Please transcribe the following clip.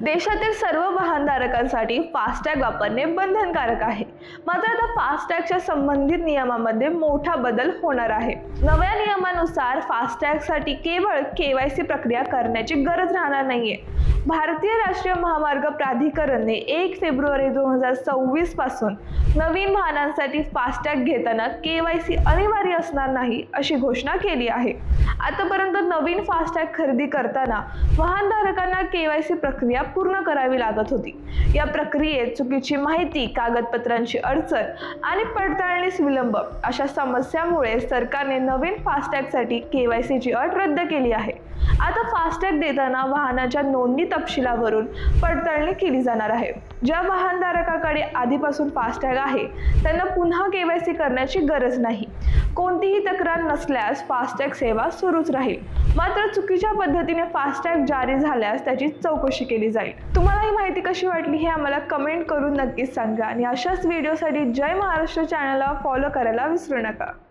देशातील सर्व वाहनधारकांसाठी फास्टॅग वापरणे बंधनकारक आहे. मात्र आता फास्टॅगच्या संबंधित नियमामध्ये मोठा बदल होणार आहे. नव्या नियमानुसार फास्टॅगसाठी केवळ KYC प्रक्रिया करण्याची गरज राहणार नाहीये. भारतीय राष्ट्रीय महामार्ग प्राधिकरणने 1 फेब्रुवारी 2024 पासून नवीन वाहनांसाठी फास्टॅग घेताना KYC अनिवार्य असणार नाही अशी घोषणा केली आहे. आतापर्यंत नवीन फास्टॅग खरेदी करताना वाहनधारकांना KYC प्रक्रिया पूर्ण करावी लागत होती. या प्रक्रियेत चुकीची माहिती, कागदपत्रांची अडचण आणि पडताळणीस विलंब अशा समस्यामुळे सरकारने नवीन फास्टॅगसाठी KYC ची अट रद्द केली आहे. आता फास्टॅग देताना वाहनाच्या नोंदणी तपशिलावरून पडताळणी केली जाणार आहे. ज्या वाहनधारकाकडे आधीपासून फास्टॅग आहे त्यांना पुन्हा KYC करण्याची गरज नाही. कोणतीही तक्रार नसल्यास फास्टॅग सेवा सुरूच राहील. मात्र चुकीच्या पद्धतीने फास्टॅग जारी झाल्यास त्याची चौकशी केली जाईल. तुम्हाला ही माहिती कशी वाटली हे आम्हाला कमेंट करून नक्कीच सांगा आणि अशाच व्हिडिओसाठी जय महाराष्ट्र चॅनलला फॉलो करायला विसरू नका.